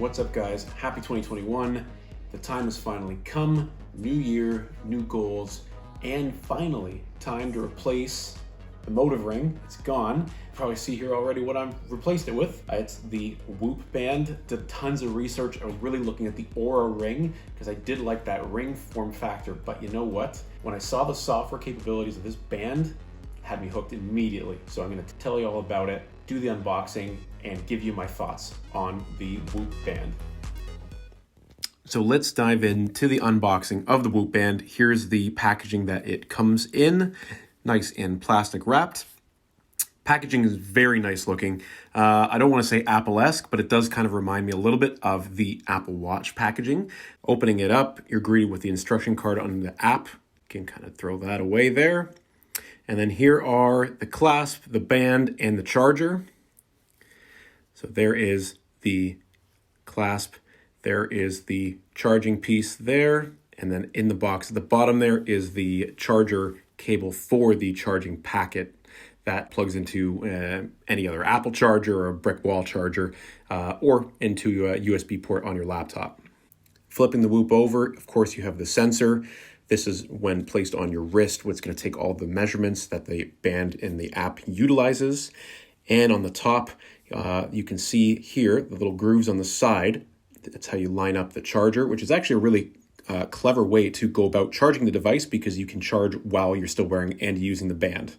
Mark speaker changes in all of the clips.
Speaker 1: What's up, guys? Happy 2021. The time has finally come. New year, new goals, and finally time to replace the Motiv ring. It's gone. You probably see here already what I've replaced it with. It's the Whoop band. Did tons of research. I was really looking at the Aura ring because I did like that ring form factor. But you know what? When I saw the software capabilities of this band, it had me hooked immediately. So I'm going to tell you all about it, do the unboxing, and give you my thoughts on the Whoop band. So let's dive into the unboxing of the Whoop band. Here's the packaging that it comes in, nice and plastic wrapped. Packaging is very nice looking. I don't want to say Apple-esque, but it does kind of remind me a little bit of the Apple Watch packaging. Opening it up, you're greeted with the instruction card on the app. You can kind of throw that away there. And then here are the clasp, the band, and the charger. So there is the clasp, there is the charging piece there, and then in the box at the bottom there is the charger cable for the charging packet that plugs into any other Apple charger or a brick wall charger or into a USB port on your laptop. Flipping the Whoop over, of course, you have the sensor. This is when placed on your wrist, what's going to take all the measurements that the band in the app utilizes. And on the top, you can see here the little grooves on the side. That's how you line up the charger, which is actually a really clever way to go about charging the device because you can charge while you're still wearing and using the band.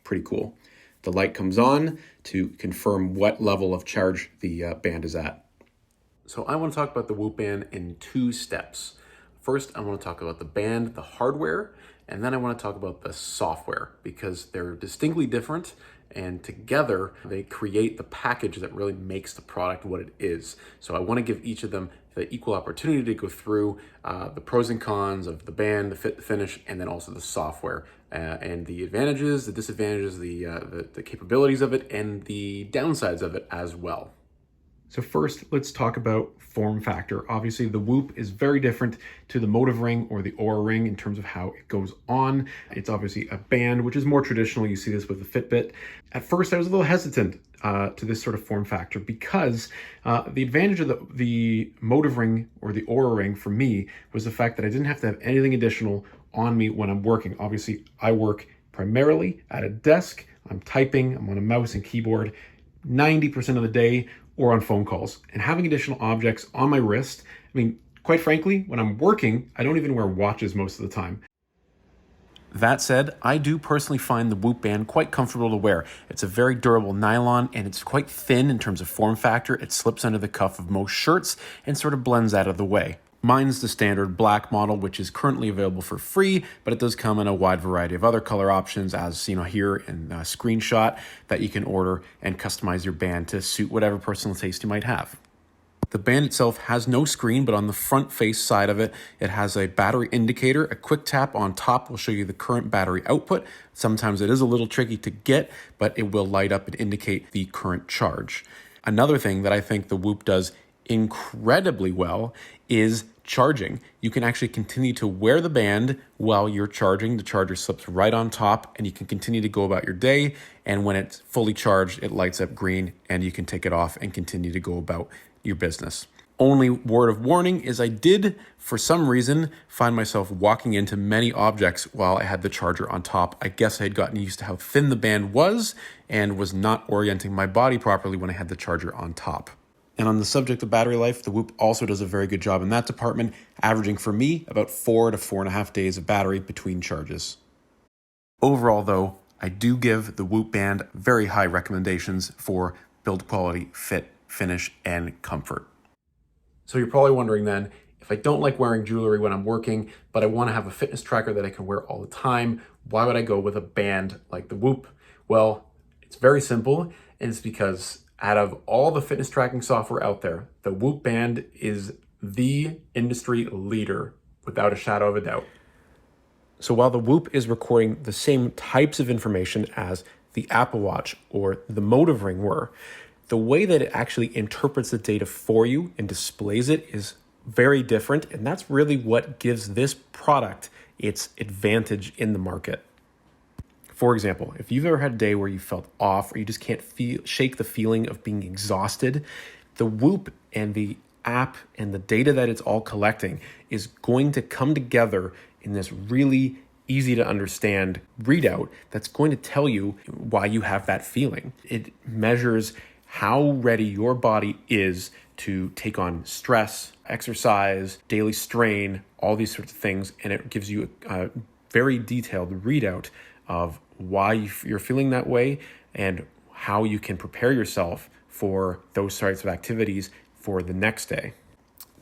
Speaker 1: Pretty cool. The light comes on to confirm what level of charge the band is at. So I want to talk about the Whoop band in two steps. First, I want to talk about the band, the hardware, and then I want to talk about the software because they're distinctly different, and together they create the package that really makes the product what it is. So I want to give each of them the equal opportunity to go through the pros and cons of the band, the fit, the finish, and then also the software and the advantages, the disadvantages, the capabilities of it, and the downsides of it as well. So first, let's talk about form factor. Obviously, the Whoop is very different to the Motiv ring or the Aura ring in terms of how it goes on. It's obviously a band, which is more traditional. You see this with the Fitbit. At first, I was a little hesitant to this sort of form factor because the advantage of the Motiv ring or the Aura ring for me was the fact that I didn't have to have anything additional on me when I'm working. Obviously, I work primarily at a desk. I'm typing, I'm on a mouse and keyboard 90% of the day, or on phone calls. And having additional objects on my wrist, I mean, quite frankly, when I'm working, I don't even wear watches most of the time. That said, I do personally find the Whoop band quite comfortable to wear. It's a very durable nylon and it's quite thin in terms of form factor. It slips under the cuff of most shirts and sort of blends out of the way. Mine's the standard black model, which is currently available for free, but it does come in a wide variety of other color options, as seen here in a screenshot, that you can order and customize your band to suit whatever personal taste you might have. The band itself has no screen, but on the front face side of it, it has a battery indicator. A quick tap on top will show you the current battery output. Sometimes it is a little tricky to get, but it will light up and indicate the current charge. Another thing that I think the Whoop does incredibly well is charging. You can actually continue to wear the band while you're charging. The charger slips right on top and you can continue to go about your day. And when it's fully charged, it lights up green and you can take it off and continue to go about your business. Only word of warning is I did, for some reason, find myself walking into many objects while I had the charger on top. I guess I had gotten used to how thin the band was and was not orienting my body properly when I had the charger on top. And on the subject of battery life, the Whoop also does a very good job in that department, averaging for me about 4 to 4.5 days of battery between charges. Overall though, I do give the Whoop band very high recommendations for build quality, fit, finish, and comfort. So you're probably wondering then, if I don't like wearing jewelry when I'm working, but I want to have a fitness tracker that I can wear all the time, why would I go with a band like the Whoop? Well, it's very simple, and it's because out of all the fitness tracking software out there, the Whoop band is the industry leader without a shadow of a doubt. So while the Whoop is recording the same types of information as the Apple Watch or the Motiv ring were, the way that it actually interprets the data for you and displays it is very different. And that's really what gives this product its advantage in the market. For example, if you've ever had a day where you felt off or you just can't shake the feeling of being exhausted, the Whoop and the app and the data that it's all collecting is going to come together in this really easy to understand readout that's going to tell you why you have that feeling. It measures how ready your body is to take on stress, exercise, daily strain, all these sorts of things. And it gives you a very detailed readout of why you're feeling that way and how you can prepare yourself for those sorts of activities for the next day.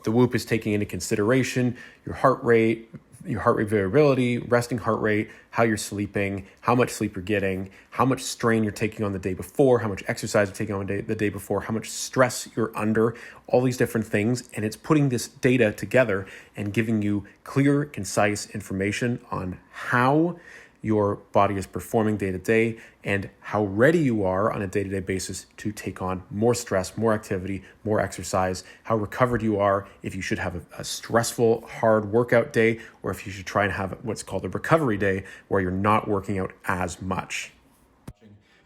Speaker 1: The Whoop is taking into consideration your heart rate variability, resting heart rate, how you're sleeping, how much sleep you're getting, how much strain you're taking on the day before, how much exercise you're taking on the day before, how much stress you're under, all these different things. And it's putting this data together and giving you clear, concise information on how your body is performing day to day and how ready you are on a day-to-day basis to take on more stress, more activity, more exercise, how recovered you are, if you should have a stressful, hard workout day, or if you should try and have what's called a recovery day where you're not working out as much.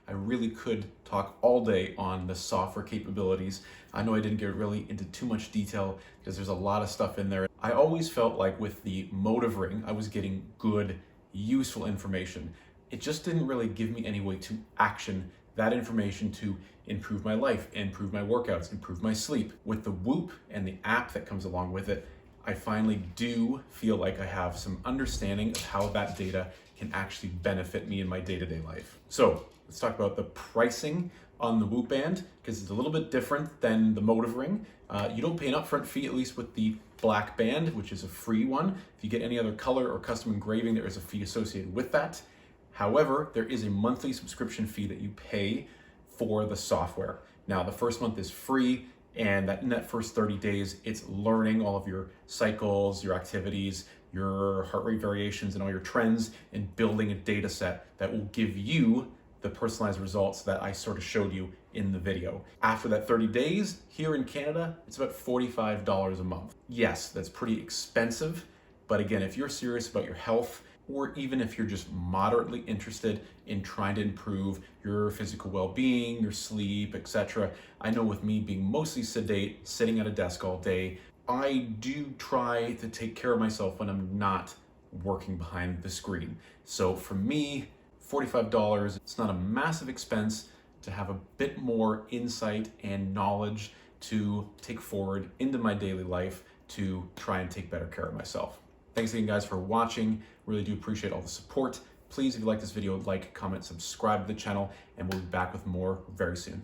Speaker 1: I really could talk all day on the software capabilities. I know I didn't get really into too much detail because there's a lot of stuff in there. I always felt like with the Motiv ring, I was getting good, useful information. It just didn't really give me any way to action that information to improve my life, improve my workouts, improve my sleep. With the Whoop and the app that comes along with it, I finally do feel like I have some understanding of how that data can actually benefit me in my day-to-day life. So let's talk about the pricing on the Whoop band, because it's a little bit different than the Motiv ring. You don't pay an upfront fee, at least with the black band, which is a free one. If you get any other color or custom engraving, there is a fee associated with that. However, there is a monthly subscription fee that you pay for the software. Now, the first month is free, and in that first 30 days, it's learning all of your cycles, your activities, your heart rate variations, and all your trends, and building a data set that will give you the personalized results that I sort of showed you in the video. After that 30 days, here in Canada, it's about $45 a month. Yes, that's pretty expensive, but again, if you're serious about your health, or even if you're just moderately interested in trying to improve your physical well-being, your sleep, etc. I know with me being mostly sedate, sitting at a desk all day, I do try to take care of myself when I'm not working behind the screen. So for me, $45, it's not a massive expense to have a bit more insight and knowledge to take forward into my daily life to try and take better care of myself. Thanks again, guys, for watching. Really do appreciate all the support. Please, if you like this video, like, comment, subscribe to the channel, and we'll be back with more very soon.